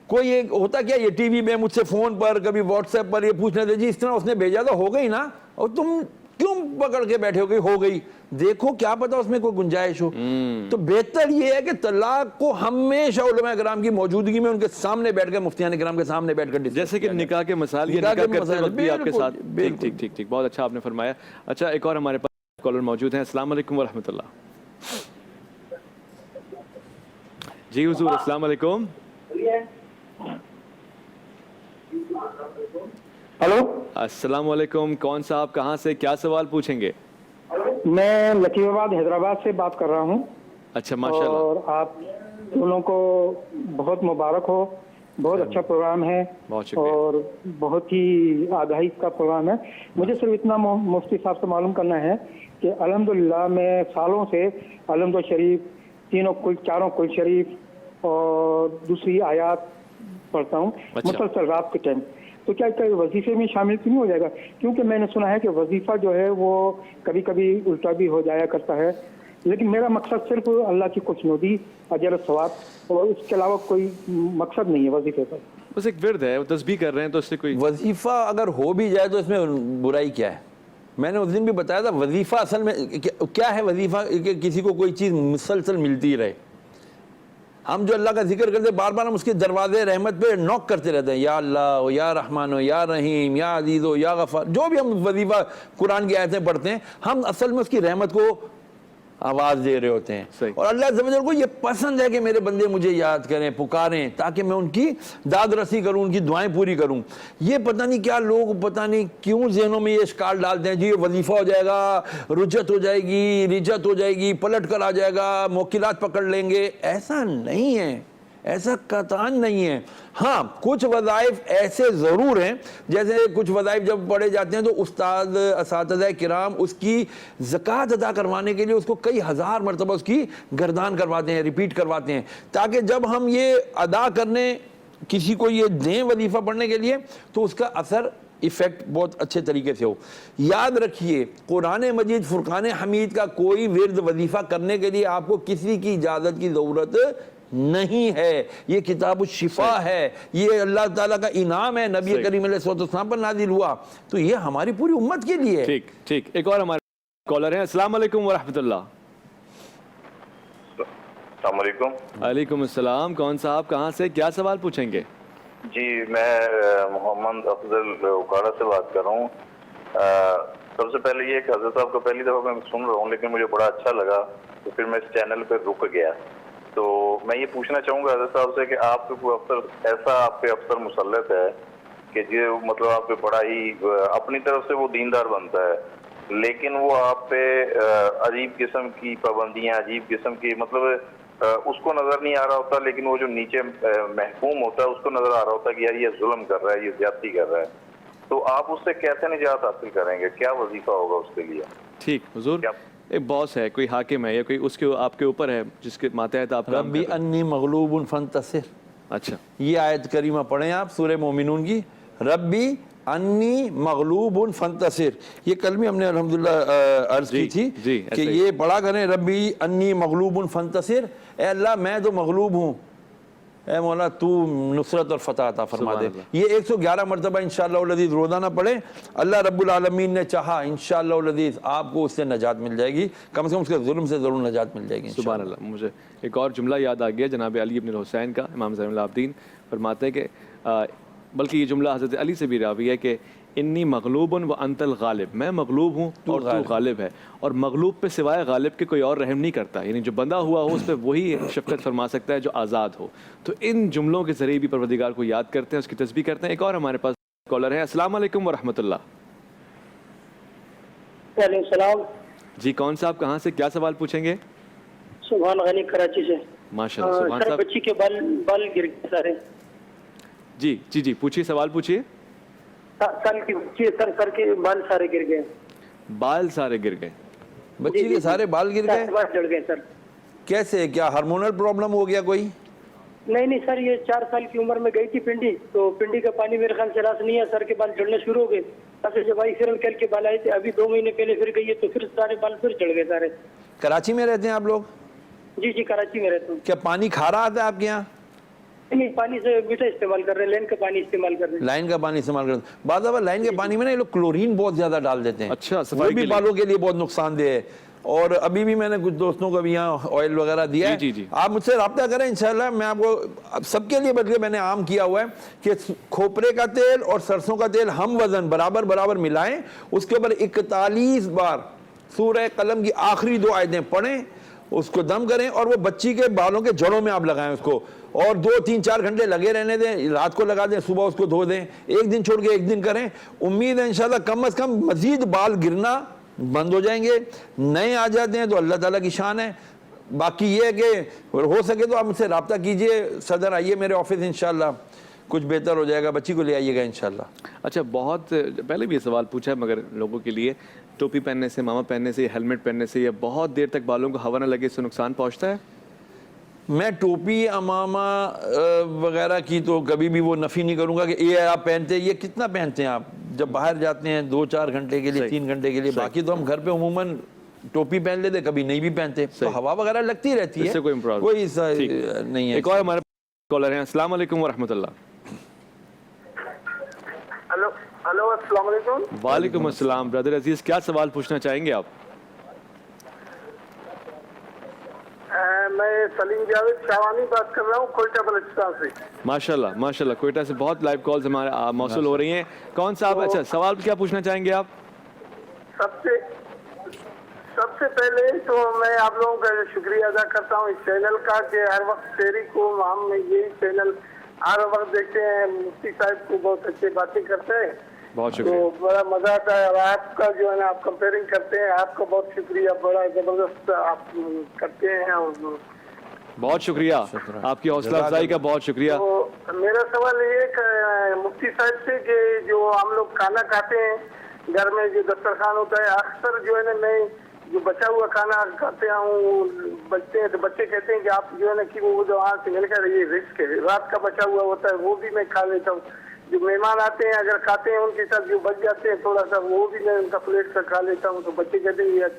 کوئی ایک ہوتا کیا, یہ ٹی وی میں مجھ سے فون پر کبھی واٹس ایپ پر یہ پوچھنے تھے جی اس طرح اس نے بھیجا تو ہو گئی نا, اور تم کیوں پکڑ کے بیٹھے ہو گئی, دیکھو کیا پتا اس میں کوئی گنجائش ہو. تو بہتر یہ ہے کہ طلاق کو ہمیشہ علماء کرام کی موجودگی میں ان کے سامنے بیٹھ کر مفتیان کرام کے سامنے بیٹھ کر,
جیسے کہ نکاح کے مسائل یہ نکاح کرتے وقت بھی آپ کے ساتھ. ٹھیک ٹھیک ٹھیک, بہت اچھا آپ نے فرمایا. اچھا, ایک اور ہمارے پاس کالر موجود ہیں. السلام علیکم ورحمۃ اللہ. جی حضور السلام علیکم.
ہلو
السلام علیکم, کون صاحب کہاں سے, کیا سوال پوچھیں گے؟
میں لکھیم آباد حیدرآباد سے بات کر رہا ہوں.
اچھا ماشاءاللہ.
اور آپ دونوں کو بہت مبارک ہو, بہت اچھا پروگرام ہے اور بہت ہی آگاہی کا پروگرام ہے. مجھے صرف اتنا مفتی صاحب سے معلوم کرنا ہے کہ الحمدللہ میں سالوں سے الحمد شریف چاروں کل شریف اور دوسری آیات پڑھتا ہوں مسلسل رات کے ٹائم. تو کیا وظیفے میں شامل کیوں نہیں ہو جائے گا؟ کیونکہ میں نے سنا ہے کہ وظیفہ جو ہے وہ کبھی کبھی الٹا بھی ہو جایا کرتا ہے, لیکن میرا مقصد صرف اللہ کی خوشنودی اجر و ثواب, اور اس کے علاوہ کوئی مقصد نہیں ہے وظیفے پر.
بس ایک ورد ہے, وہ تسبیح کر رہے ہیں تو اس سے کوئی
وظیفہ اگر ہو بھی جائے تو اس میں برائی کیا ہے؟ میں نے اس دن بھی بتایا تھا وظیفہ اصل میں کیا ہے. وظیفہ کہ کسی کو کوئی چیز مسلسل ملتی رہے. ہم جو اللہ کا ذکر کرتے ہیں بار بار ہم اس کے دروازے رحمت پہ نوک کرتے رہتے ہیں, یا اللہ ہو, یا رحمان ہو, یا رحیم, یا عزیز ہو, یا غفار, جو بھی ہم وظیفہ قرآن کی آیتیں پڑھتے ہیں ہم اصل میں اس کی رحمت کو آواز دے رہے ہوتے ہیں. اور اللہ عز و جل کو یہ پسند ہے کہ میرے بندے مجھے یاد کریں, پکاریں, تاکہ میں ان کی داد رسی کروں, ان کی دعائیں پوری کروں. یہ پتہ نہیں کیا لوگ پتہ نہیں کیوں ذہنوں میں یہ اشکال ڈالتے ہیں, جی یہ وظیفہ ہو جائے گا, رجت ہو جائے گی, رجت ہو جائے گی, پلٹ کر آ جائے گا, موکلات پکڑ لیں گے. ایسا نہیں ہے, ایسا قطعاً نہیں ہے. ہاں کچھ وظائف ایسے ضرور ہیں, جیسے کچھ وظائف جب پڑھے جاتے ہیں تو استاد اساتذہ کرام اس کی زکوٰۃ ادا کروانے کے لیے اس کو کئی ہزار مرتبہ اس کی گردان کرواتے ہیں, ریپیٹ کرواتے ہیں, تاکہ جب ہم یہ ادا کرنے کسی کو یہ دیں وظیفہ پڑھنے کے لیے تو اس کا اثر ایفیکٹ بہت اچھے طریقے سے ہو. یاد رکھیے قرآن مجید فرقان حمید کا کوئی ورد وظیفہ کرنے کے لیے آپ کو کسی کی اجازت کی ضرورت نہیں ہے. یہ کتاب الشفا ہے, یہ اللہ تعالیٰ کا انعام ہے, نبی کریم علیہ السلام پر نازل ہوا, تو یہ ہماری پوری امت کے لیے.
ٹھیک ٹھیک, ایک اور ہمارے کالر ہیں. السلام علیکم ورحمۃ اللہ.
السلام علیکم.
وعلیکم السلام, کون صاحب کہاں سے, کیا سوال پوچھیں گے؟
جی میں محمد افضل اکاڑا سے بات کر رہا ہوں. سب سے پہلے یہ کہ حضرت صاحب کو پہلی دفعہ میں سن رہا ہوں, لیکن مجھے بڑا اچھا لگا, تو پھر میں اس چینل پہ رک گیا. تو میں یہ پوچھنا چاہوں گا حضرت صاحب سے کہ آپ کے کوئی افسر ایسا آپ پہ افسر مسلط ہے کہ جو مطلب آپ پہ بڑا ہی اپنی طرف سے وہ دیندار بنتا ہے, لیکن وہ آپ پہ عجیب قسم کی پابندیاں, عجیب قسم کی مطلب اس کو نظر نہیں آ رہا ہوتا، لیکن وہ جو نیچے محکوم ہوتا ہے اس کو نظر آ رہا ہوتا ہے کہ یار یہ ظلم کر رہا ہے، یہ زیادتی کر رہا ہے. تو آپ اس سے کیسے نجات حاصل کریں گے؟ کیا وظیفہ ہوگا اس کے لیے؟
ٹھیک حضور، ایک باس ہے، کوئی حاکم ہے یا کوئی اس کے آپ کے اوپر ہے جس کے ماتحت آپ کام
ربی انی مغلوب فانتصر.
اچھا،
یہ آیت کریمہ پڑھیں آپ سورہ مومنون کی، ربی انی مغلوب فانتصر. یہ کل بھی ہم نے الحمدللہ عرض کی تھی کہ یہ پڑھا کریں، ربی انی مغلوب فانتصر. اے اللہ میں تو مغلوب ہوں، اے مولا تو نصرت اور فتح عطا فرما دے. یہ 111 مرتبہ انشاءاللہ العزیز روزانہ پڑھیں. اللہ رب العالمین نے چاہا انشاءاللہ العزیز آپ کو اس سے نجات مل جائے گی، کم سے کم اس کے ظلم سے ضرور نجات مل جائے گی.
سبحان اللہ. مجھے ایک اور جملہ یاد آ گیا جناب علی ابن الحسین کا. امام زین العابدین فرماتے ہیں کہ بلکہ یہ جملہ حضرت علی سے بھی راوی ہے کہ انی مغلوب و انت الغالب، میں مغلوب ہوں اور تو غالب ہے، اور مغلوب پہ سوائے غالب کے کوئی اور رحم نہیں کرتا. یعنی جو بندہ ہوا ہو اس پہ وہی شفقت فرما سکتا ہے جو آزاد ہو. تو ان جملوں کے ذریعے بھی پروردگار کو یاد کرتے ہیں، اس کی تسبیح کرتے ہیں. ایک اور ہمارے پاس کالر ہے. السلام علیکم ورحمۃ اللہ.
وعلیکم السلام.
جی کون صاحب کہاں سے کیا سوال پوچھیں گے؟
سبحان غنی کراچی سے.
ماشاء اللہ. سبحان صاحب
بچی کے بال گر گئے سارے.
جی جی جی پوچھیے، سوال پوچھیے.
سال کی بچی سر کے بال سارے گر گئے.
بال سارے گر گئے؟
بچی کے سارے بال گر گئے؟
بال جڑ گئے سر.
کیسے؟ کیا ہارمونل پرابلم ہو گیا کوئی؟
نہیں سر، یہ 4 سال کی عمر میں گئی تھی پنڈی، تو پنڈی کا پانی میرے خیال سے راس نہیں ہے، سر کے بال جڑنے شروع ہو گئے. ایسے جب آئی پھر کل کے بال آئے تھے، ابھی 2 مہینے پہلے پھر گئی ہے تو پھر سارے بال پھر جڑ گئے سارے.
کراچی میں رہتے ہیں آپ لوگ؟
جی کراچی میں رہتا ہوں.
کیا پانی کھارا آتا ہے آپ کے یہاں؟
نہیں، پانی سے میٹھا استعمال کر رہے ہیں، لائن کا پانی استعمال کر رہے ہیں.
لائن کا پانی استعمال کرتے ہیں. بعض دفعہ لائن کے پانی میں نا یہ لوگ کلورین بہت زیادہ ڈال دیتے ہیں.
اچھا،
وہ بھی بالوں کے لیے بہت نقصان دہ ہے. اور ابھی بھی میں نے کچھ دوستوں کو بھی یہاں آئل وغیرہ دیا ہے.
جی جی
آپ مجھ سے رابطہ کریں انشاءاللہ. میں آپ کو سب کے لیے بلکہ میں نے عام کیا ہوا ہے کہ کھوپرے کا تیل اور سرسوں کا تیل ہم وزن برابر ملائیں، اس کے اوپر 41 بار سورہ قلم کی آخری 2 آیتیں پڑھیں، اس کو دم کریں اور وہ بچی کے بالوں کے جڑوں میں آپ لگائیں اس کو، اور 2-3-4 گھنٹے لگے رہنے دیں. رات کو لگا دیں، صبح اس کو دھو دیں. 1 دن چھوڑ کے 1 دن کریں. امید ہے انشاءاللہ کم از کم مزید بال گرنا بند ہو جائیں گے. نئے آ جاتے ہیں تو اللہ تعالیٰ کی شان ہے. باقی یہ ہے کہ ہو سکے تو آپ مجھ سے رابطہ کیجئے. صدر آئیے میرے آفس، انشاءاللہ کچھ بہتر ہو جائے گا. بچی کو لے آئیے گا انشاءاللہ.
اچھا، بہت پہلے بھی یہ سوال پوچھا ہے مگر لوگوں کے لیے، ٹوپی پہننے سے، ماما پہننے سے، ہیلمٹ پہننے سے، یا بہت دیر تک بالوں کو ہوا نہ لگے اس سے نقصان پہنچتا ہے؟
میں ٹوپی امامہ وغیرہ کی تو کبھی بھی وہ نفی نہیں کروں گا کہ یہ آپ پہنتے ہیں. یہ کتنا پہنتے ہیں آپ؟ جب باہر جاتے ہیں 2-4 گھنٹے کے لیے، 3 گھنٹے کے لیے. باقی تو ہم گھر پہ عموماً ٹوپی پہن لیتے، کبھی نہیں بھی پہنتے. تو ہوا وغیرہ لگتی رہتی ہے، کوئی نہیں ہے.
ایک اور ہمارے کالر ہیں. السلام علیکم ورحمۃ اللہ.
ہلو السلام علیکم.
وعلیکم السلام. برادر عزیز کیا سوال پوچھنا چاہیں گے آپ؟
میں سلیم جاوید شاوانی بات کر رہا ہوں کوئٹہ بلوچستان سے.
ماشاءاللہ کوئٹہ سے بہت لائیو کالز ہمارے موصول ہو رہی ہیں. کون صاحب؟ اچھا، سوال کیا پوچھنا چاہیں گے آپ؟
سب سے پہلے تو میں آپ لوگوں کا شکریہ ادا کرتا ہوں اس چینل کا کہ ہر وقت شہری کو ہم یہی چینل ہر وقت دیکھتے ہیں. مفتی صاحب کو بہت اچھی باتیں کرتے ہیں،
بہت شکریہ.
تو بڑا مزہ آتا ہے. اور آپ کا جو ہے نا آپ کمپیئرنگ کرتے ہیں، آپ کا بہت شکریہ، بڑا زبردست آپ کرتے ہیں. اور
بہت شکریہ آپ کی حوصلہ افزائی کا، بہت شکریہ.
تو میرا سوال یہ کہ مفتی صاحب سے کہ جو ہم لوگ کھانا کھاتے ہیں گھر میں، جو دسترخوان ہوتا ہے، اکثر جو ہے نا میں جو بچا ہوا کھانا کھاتے ہوں، بچتے ہیں تو بچے کہتے ہیں کہ آپ جو ہے نا کہ وہ جو وہاں سے مل کر یہ رزق ہے، رات کا بچا ہوا ہوتا ہے وہ بھی میں کھا لیتا ہوں. جو مہمان آتے ہیں اگر کھاتے ہیں ان کے ساتھ جو بچ جاتے ہیں تھوڑا سا وہ بھی میں ان کا پلیٹ سے کھا لیتا ہوں. تو بچے کہتے ہیں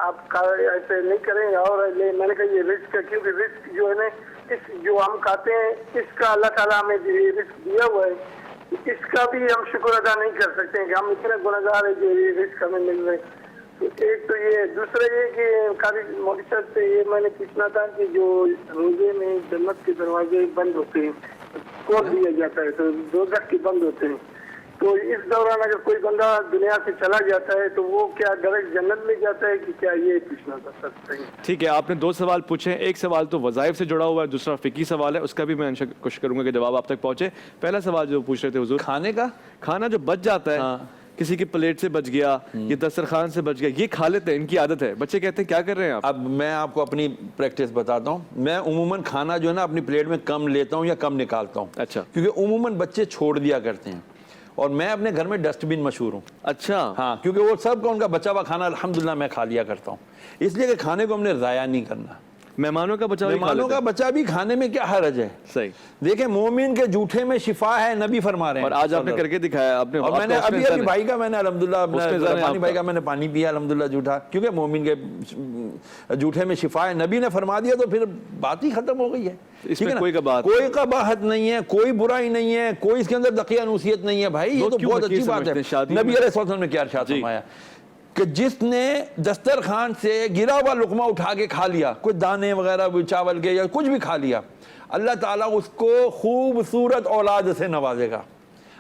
آپ ایسے نہیں کریں. اور میں نے کہا یہ رزق ہے، کیونکہ رزق جو ہے نا اس جو ہم کھاتے ہیں اس کا اللہ تعالیٰ ہمیں یہ رزق دیا ہوا ہے، اس کا بھی ہم شکر ادا نہیں کر سکتے ہیں کہ ہم اتنے گنہگار ہیں جو یہ رزق ہمیں مل رہے ہیں. ایک تو یہ، دوسرا یہ کہ قاری مولوی صاحب سے یہ میں نے پوچھنا تھا کہ جو روزے میں جنت کے دروازے بند ہوتے ہیں، کھول دیا جاتا ہے تو دوزخ کے بند ہوتے ہیں، تو اس دوران اگر کوئی بندہ دنیا سے چلا جاتا ہے تو وہ کیا ڈائریکٹ جنت میں جاتا ہے کہ کیا؟ یہ پوچھنا تھا سر.
ٹھیک ہے، آپ نے 2 سوال پوچھے. ایک سوال تو وظائف سے جڑا ہوا ہے، دوسرا فقہی سوال ہے، اس کا بھی میں کوشش کروں گا کہ جواب آپ تک پہنچے. پہلا سوال جو پوچھ رہے تھے حضور،
کھانے کا،
کھانا جو بچ جاتا ہے کسی کی پلیٹ سے بچ گیا, یہ دسترخوان سے بچ گیا, یہ کھا لیتے ہیں, ان کی عادت ہے. بچے کہتے ہیں کیا کر رہے ہیں آپ؟
اب میں آپ کو اپنی پریکٹس بتاتا ہوں. میں عموماً کھانا جو ہے نا اپنی پلیٹ میں کم لیتا ہوں یا کم نکالتا ہوں.
اچھا.
کیونکہ عموماً بچے چھوڑ دیا کرتے ہیں, اور میں اپنے گھر میں ڈسٹ بن مشہور ہوں.
اچھا.
ہاں, کیونکہ وہ سب کا ان کا بچا ہوا کھانا الحمدللہ میں کھا لیا کرتا ہوں, اس لیے کہ کھانے کو ہم نے ضائع نہیں کرنا.
مہمانوں کا بچا
مہمانوں کا بچا بھی کھانے میں کیا حرج ہے؟
صحیح.
دیکھیں مومن کے جھوٹے میں شفا ہے, نبی فرما رہے ہیں.
اور آج آپ نے کر کے دکھایا. آپ نے,
اور میں نے ابھی بھائی کا میں نے الحمدللہ بھائی کا میں نے پانی پیا الحمدللہ جھوٹا, کیونکہ مومن کے جھوٹے میں شفا ہے, نبی نے فرما دیا تو پھر بات ہی ختم ہو گئی ہے.
اس میں کوئی
قباحت نہیں ہے, کوئی برائی نہیں ہے, کوئی اس کے اندر دقیہ انوثیت نہیں ہے. بھائی یہ تو بہت اچھی بات ہے. نبی علیہ السلام نے کیا ارشاد فرمایا کہ جس نے دسترخوان سے گرا ہوا لقمہ اٹھا کے کھا لیا, کچھ دانے وغیرہ چاول کے یا کچھ بھی کھا لیا, اللہ تعالیٰ اس کو خوبصورت اولاد سے نوازے گا.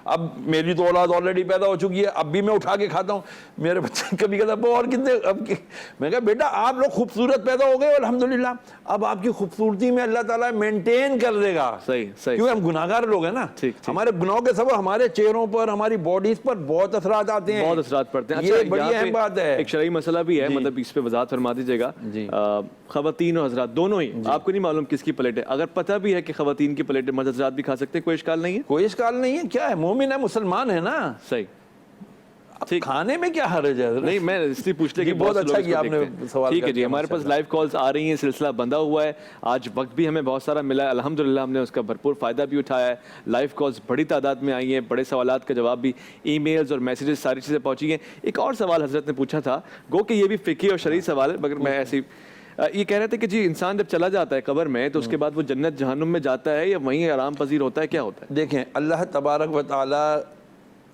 اب میری تو اولاد آلریڈی پیدا ہو چکی ہے, اب بھی میں اٹھا کے کھاتا ہوں. میرے بچے کبھی کہتا ہے اور کتنے, میں کہا بیٹا آپ لوگ خوبصورت پیدا ہو گئے الحمدللہ, اب آپ کی خوبصورتی میں اللہ تعالیٰ مینٹین کر دے گا.
صحیح صحیح.
کیونکہ ہم گناہگار لوگ ہیں نا, ہمارے گناہوں کے سبب ہمارے چہروں پر, ہماری باڈیز پر بہت اثرات آتے ہیں,
بہت اثرات پڑتے ہیں.
یہ بڑی اہم بات ہے.
ایک شرعی مسئلہ بھی ہے, مطلب اس پہ وضاحت فرما دیجیے گا. خواتین اور حضرات دونوں ہی, آپ کو نہیں معلوم کس کی پلیٹ ہے, اگر پتہ بھی ہے کہ خواتین کی پلیٹ ہے, مرد حضرات بھی کھا سکتے ہیں, کوئی اشکال نہیں ہے.
کوئی اشکال نہیں ہے. کیا ہے, مومن ہے, مسلمان ہے نا.
صحیح.
کھانے میں کیا حرج ہے؟
نہیں, میں اس لیے پوچھ لے کہ
بہت اچھا کیا آپ نے سوال.
ٹھیک ہے جی, ہمارے پاس لائیو کالز آ رہی ہیں, سلسلہ بندہ ہوا ہے. آج وقت بھی ہمیں بہت سارا ملا ہے الحمدللہ, ہم نے اس کا بھرپور فائدہ بھی اٹھایا ہے. لائیو کالز بڑی تعداد میں آئی ہیں, بڑے سوالات کا جواب بھی, ای میلز اور میسیجز, ساری چیزیں پہنچی ہیں. ایک اور سوال حضرت نے پوچھا تھا, گو کہ یہ بھی فقہی اور شرعی سوال ہے, مگر میں ایسی یہ کہہ رہے تھے کہ جی انسان جب چلا جاتا ہے قبر میں تو اس کے بعد وہ جنت جہنم میں جاتا ہے یا وہیں آرام پذیر ہوتا ہے, کیا ہوتا ہے؟
دیکھیں اللہ تبارک و تعالیٰ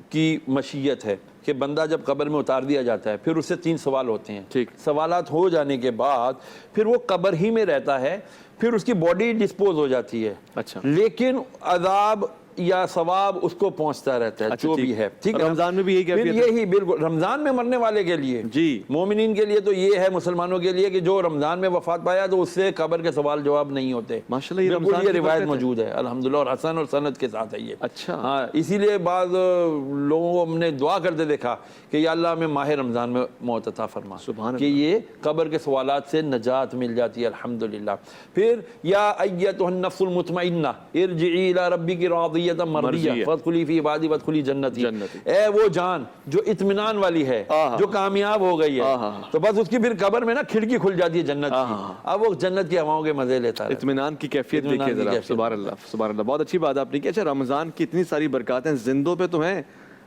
کی مشیت ہے کہ بندہ جب قبر میں اتار دیا جاتا ہے پھر اس سے 3 سوال ہوتے ہیں.
ٹھیک.
سوالات ہو جانے کے بعد پھر وہ قبر ہی میں رہتا ہے, پھر اس کی باڈی ڈسپوز ہو جاتی ہے.
اچھا. لیکن
عذاب یا ثواب اس کو پہنچتا رہتا ہے جو بھی ہے. ٹھیک ہے,
رمضان میں بھی یہی کیفیت ہے.
یہی بالکل رمضان میں مرنے والے کے لیے,
جی
مومنین کے لیے تو یہ ہے, مسلمانوں کے لیے کہ جو رمضان میں وفات پایا تو اس سے قبر کے سوال جواب نہیں ہوتے.
ماشاءاللہ یہ
بالکل
رمضان
یہ روایت موجود ہے الحمدللہ, اور حسن اور سند کے ساتھ ہے یہ.
اچھا.
ہاں, اسی لیے بعض لوگوں کو ہم نے دعا کرتے دیکھا کہ یا اللہ ہمیں ماہ رمضان میں موت عطا فرما, کہ یہ قبر کے سوالات سے نجات مل جاتی ہے الحمدللہ. پھر یا ایتھا النفس المطمئنہ ارجعی الی ربک راضیۃ مرضیہ فادخلی فی عبادی وادخلی جنتی. اے وہ جان جو اطمینان والی ہے, جو کامیاب ہو گئی ہے, تو بس اس کی پھر قبر میں نا کھڑکی کھل جاتی ہے جنت کی, اب وہ جنت کی ہواؤں کے مزے لیتا ہے.
اطمینان کی کیفیت دیکھیے ذرا. سبحان اللہ سبحان اللہ, بہت اچھی بات آپ نے کی. اچھا, رمضان کی اتنی ساری برکات ہیں, زندوں پہ تو ہیں,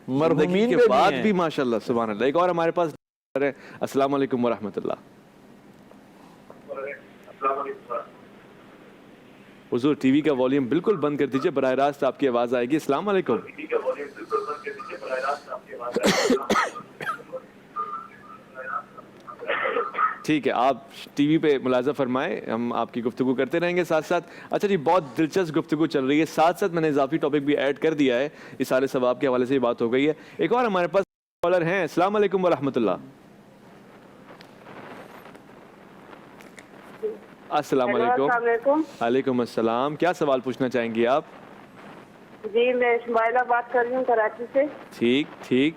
مرحومین کے بعد بھی ماشاءاللہ سبحان اللہ. ایک اور ہمارے پاس ہے. السلام علیکم ورحمۃ اللہ. حضور ٹی وی کا والیوم بالکل بند کر دیجئے, براہ راست آپ کی آواز آئے گی. السلام علیکم. ٹھیک ہے, آپ ٹی وی پہ ملاحظہ فرمائیں, ہم آپ کی گفتگو کرتے رہیں گے ساتھ ساتھ. اچھا جی, بہت دلچسپ گفتگو چل رہی ہے, ساتھ ساتھ میں نے اضافی ٹاپک بھی ایڈ کر دیا ہے, اِسارِ ثواب کے حوالے سے یہ بات ہو گئی ہے. ایک اور ہمارے پاس کالر ہیں. السلام علیکم ورحمۃ اللہ. السلام علیکم. وعلیکم السلام. کیا سوال پوچھنا چاہیں گی آپ؟
جی میں شمائلہ بات کر رہی ہوں کراچی سے.
ٹھیک ٹھیک.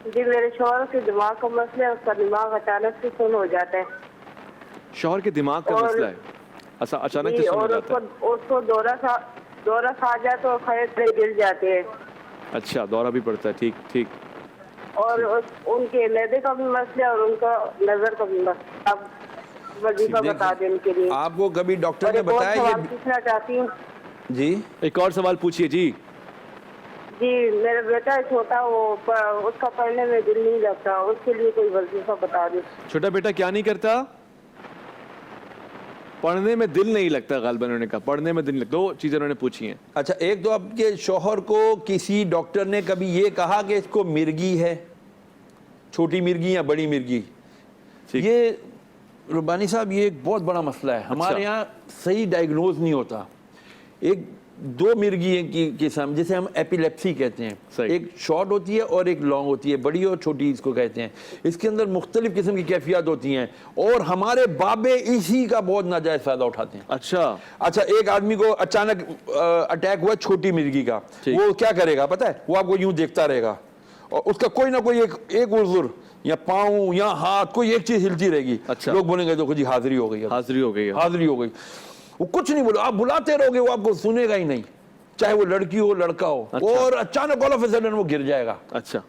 جی میرے شوہر کے دماغ کا مسئلہ ہے, اس کا دماغ اچانک سے سن ہو جاتا ہے.
شوہر کے دماغ کا مسئلہ ہے, اچانک سے سن ہو جاتا ہے.
اس کو دورہ کھا جائے تو کھڑے کھڑے گر جاتے ہیں.
اچھا, دورہ بھی پڑتا ہے. ٹھیک ٹھیک.
اور ان کے معدے کا بھی مسئلہ ہے اور ان کا نظر کا بھی مسئلہ. اب وظیفہ بتا دیں ان کے لیے.
آپ کو کبھی ڈاکٹر نے بتایا
یہ پوچھنا چاہتی ہوں.
جی
ایک اور سوال پوچھیے. جی
جی میرا بیٹا ہے چھوٹا, وہ اس کا پڑھنے میں دل نہیں لگتا, اس کے لیے کوئی وظیفہ بتا دیں.
چھوٹا بیٹا کیا نہیں کرتا؟ پڑھنے میں دل نہیں لگتا. غالباً انہوں نے کہا پڑھنے میں دل نہیں لگتا. 2 چیزیں انہوں نے پوچھی ہیں.
اچھا, ایک تو آپ کے شوہر کو کسی ڈاکٹر نے کبھی یہ کہا کہ اس کو مرگی ہے, چھوٹی مرگی یا بڑی مرگی؟ یہ ربانی صاحب یہ ایک بہت بڑا مسئلہ ہے. ہمارے یہاں صحیح ڈائیگنوز نہیں ہوتا. ایک دو مرغی کی قسم جسے ہم ایپیلیپسی کہتے ہیں، ایک شارٹ ہوتی ہے اور ایک لانگ ہوتی ہے، بڑی اور چھوٹی اس کو کہتے ہیں. اس کے اندر مختلف قسم کی کیفیات ہوتی ہیں اور ہمارے بابے اسی کا بہت ناجائز فائدہ اٹھاتے ہیں. اچھا ایک آدمی کو اچانک اٹیک ہوا چھوٹی مرغی کا، وہ کیا کرے گا پتہ ہے؟ وہ آپ کو یوں دیکھتا رہے گا اور اس کا کوئی نہ کوئی ایک عضو یا پاؤں یا ہاتھ کوئی ایک چیز ہلتی رہے گی. لوگ بولیں گے تو جی حاضری ہو گئی، حاضری ہو گئی. وہ کچھ نہیں بولو، آپ بلاتے رہو گے وہ آپ کو سنے گا ہی نہیں، چاہے وہ لڑکی ہو لڑکا ہو. اور اچانک آل آف اے سڈن وہ گر جائے گا. اچھا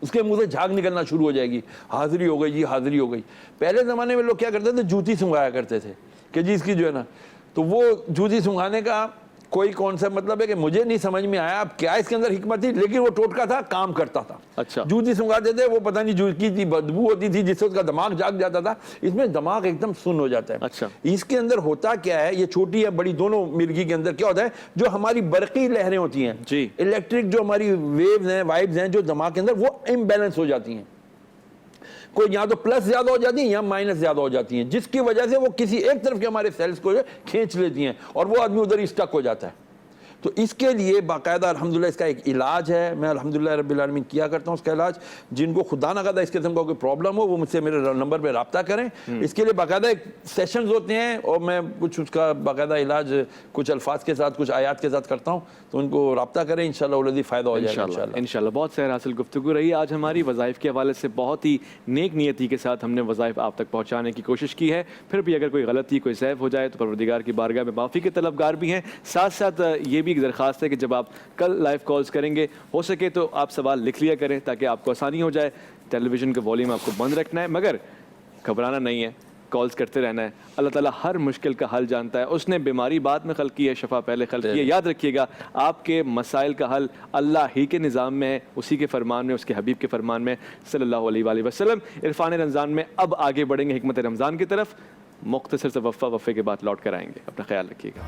اس کے منہ سے جھاگ نکلنا شروع ہو جائے گی، حاضری ہو گئی جی حاضری ہو گئی. پہلے زمانے میں لوگ کیا کرتے تھے؟ جوتی سنگایا کرتے تھے کہ جی اس کی جو ہے نا، تو وہ جوتی سنگانے کا کوئی کانسیپٹ مطلب ہے کہ مجھے نہیں سمجھ میں آیا اب کیا اس کے اندر حکمت تھی، لیکن وہ ٹوٹکا تھا، کام کرتا تھا. اچھا جوتی سنگاتے تھے، وہ پتہ نہیں جوتی کی بدبو ہوتی تھی جس سے اس کا دماغ جاگ جاتا تھا. اس میں دماغ ایک دم سن ہو جاتا ہے. اچھا اس کے اندر ہوتا کیا ہے؟ یہ چھوٹی یا بڑی دونوں مرغی کے اندر کیا ہوتا ہے؟ جو ہماری برقی لہریں ہوتی ہیں جی، الیکٹرک جو ہماری ویوز ہیں وائبز ہیں جو دماغ کے اندر، وہ امبیلنس ہو جاتی ہیں. کوئی یا تو پلس زیادہ ہو جاتی ہیں یا مائنس زیادہ ہو جاتی ہیں، جس کی وجہ سے وہ کسی ایک طرف کے ہمارے سیلز کو کھینچ لیتی ہیں اور وہ آدمی ادھر ہی اسٹک ہو جاتا ہے. تو اس کے لیے باقاعدہ الحمدللہ اس کا ایک علاج ہے. میں الحمدللہ رب العالمین کیا کرتا ہوں اس کا علاج. جن کو خدا نہ خدا اس قسم کا کوئی پرابلم ہو وہ مجھ سے میرے نمبر پہ رابطہ کریں. اس کے لیے باقاعدہ ایک سیشنز ہوتے ہیں اور میں کچھ اس کا باقاعدہ علاج کچھ الفاظ کے ساتھ کچھ آیات کے ساتھ کرتا ہوں. تو ان کو رابطہ کریں، انشاءاللہ ولدی فائدہ ہو جائے گا
انشاءاللہ. بہت سیر حاصل گفتگو رہی آج ہماری. وظائف کے حوالے سے بہت ہی نیک نیتی کے ساتھ ہم نے وظائف آپ تک پہنچانے کی کوشش کی ہے. پھر بھی اگر کوئی غلطی کوئی سہو ہو جائے تو پروردگار کی بارگاہ میں معافی کے طلبگار بھی ہیں. ساتھ ساتھ یہ بھی ایک درخواست ہے کہ جب آپ کل لائیو کالز کریں گے ہو سکے تو آپ سوال لکھ لیا کریں تاکہ آپ کو آسانی ہو جائے. ٹیلی ویژن کا والیوم آپ کو بند رکھنا ہے مگر گھبرانا نہیں ہے، کالز کرتے رہنا ہے. اللہ تعالیٰ ہر مشکل کا حل جانتا ہے. اس نے بیماری بعد میں خلق کی ہے، شفا پہلے خلق کی ہے. یاد رکھیے گا آپ کے مسائل کا حل اللہ ہی کے نظام میں ہے، اسی کے فرمان میں، اس کے حبیب کے فرمان میں صلی اللہ علیہ وآلہ وسلم. عرفان رمضان میں اب آگے بڑھیں گے حکمت رمضان کی طرف. مختصر سے وقفے کے بعد لوٹ کر آئیں گے. اپنا خیال رکھیے گا.